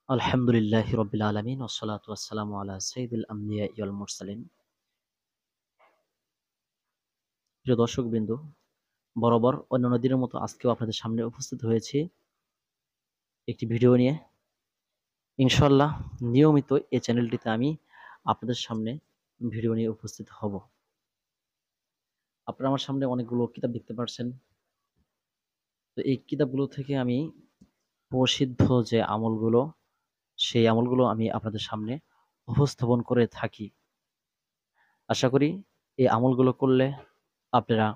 আলহামদুলিল্লাহি রাব্বিল আলামিন ওয়াসসালাতু ওয়াসসালামু আলা সাইয়্যিদিল আমবিয়াই ওয়াল মুরসালিন। প্রিয় দর্শকবৃন্দ, বরাবর অন্যান্য দিনের মতো আজকেও আপনাদের সামনে উপস্থিত হয়েছি একটি ভিডিও নিয়ে। ইনশাআল্লাহ নিয়মিত এই চ্যানেলটিতে আমি আপনাদের সামনে ভিডিও নিয়ে উপস্থিত হব। আপনারা আমার সামনে অনেকগুলো কিতাব দেখতে পাচ্ছেন। তো এই কিতাবগুলো থেকে আমি প্রসিদ্ধ যে আমলগুলো, সেই আমলগুলো আমি আপনাদের সামনে উপস্থাপন করে থাকি। আশা করি এই আমলগুলো করলে আপনারা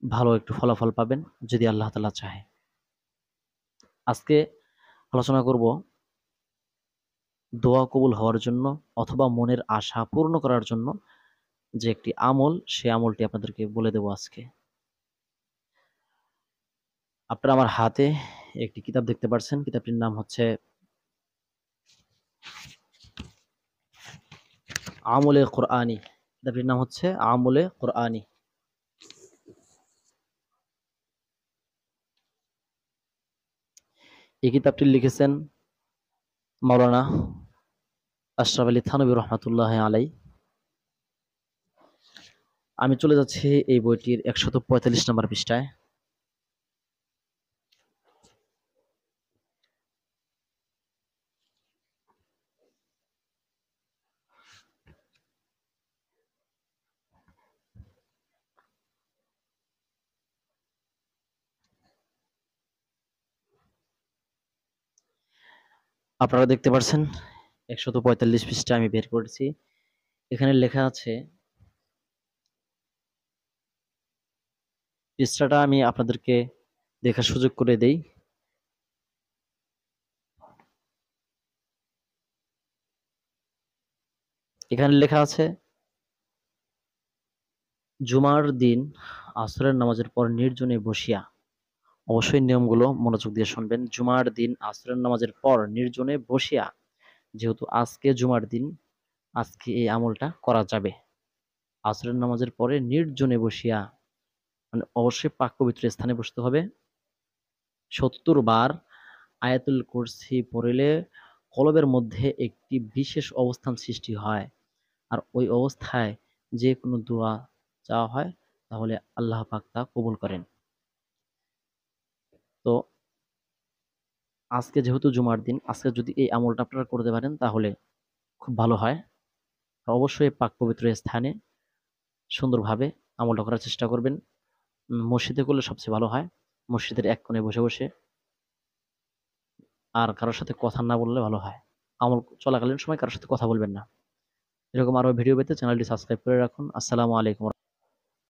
ভালো একটু ফলাফল পাবেন যদি আল্লাহ তাআলা চাহে। আজকে আলোচনা করব দোয়া কবুল হওয়ার জন্য অথবা মনের আশা পূর্ণ করার জন্য যে একটি আমল, সেই আমলটি আপনাদেরকে বলে দেব আজকে। আপনারা আমার হাতে একটি কিতাব দেখতে পাচ্ছেন। কিতাবটির নাম হচ্ছে আমলে কোরআনী। কিতাবটির নাম হচ্ছে আমলে কোরআনী। এই কিতাবটি লিখেছেন মাওলানা আশরাফ আলী থানভী রহমাতুল্লাহ আলাই। আমি চলে যাচ্ছি এই বইটির 145 নম্বর পৃষ্ঠায়। আপনারা দেখতে পাচ্ছেন 145 পৃষ্ঠা আমি বের করেছি। এখানে লেখা আছে, পৃষ্ঠাটা আমি আপনাদেরকে দেখার সুযোগ করে দেই। এখানে লেখা আছে, জুমার দিন আসরের নামাজের পর নির্জনে বসিয়া, অবশ্যই নিয়মগুলো মনোযোগ দিয়ে শুনবেন। জুমার দিন আসরের নামাজের পর নির্জনে বসিয়া, যেহেতু আজকে জুমার দিন, আজকে এই আমলটা করা যাবে। আসরের নামাজের পরে নির্জনে বসিয়া, মানে অবশ্যই পাক পবিত্র স্থানে বসতে হবে। 70 বার আয়াতুল কুরসি পড়িলে কলবের মধ্যে একটি বিশেষ অবস্থান সৃষ্টি হয়, আর ওই অবস্থায় যে কোনো দোয়া চাওয়া হয় তাহলে আল্লাহ পাক তা কবুল করেন। তো আজকে যেহেতু জুমার দিন, আজকে যদি এই আমলটা আপনারা করতে পারেন তাহলে খুব ভালো হয়। আর অবশ্যই পাক পবিত্র স্থানে সুন্দরভাবে আমলটা করার চেষ্টা করবেন। মসজিদে করলে সবচেয়ে ভালো হয়, মসজিদের এক কোণে বসে বসে, আর কারোর সাথে কথা না বললে ভালো হয়। আমল চলাকালীন সময় কারোর সাথে কথা বলবেন না। এরকম আরো ভিডিও পেতে চ্যানেলটি সাবস্ক্রাইব করে রাখুন। আসসালামু আলাইকুম।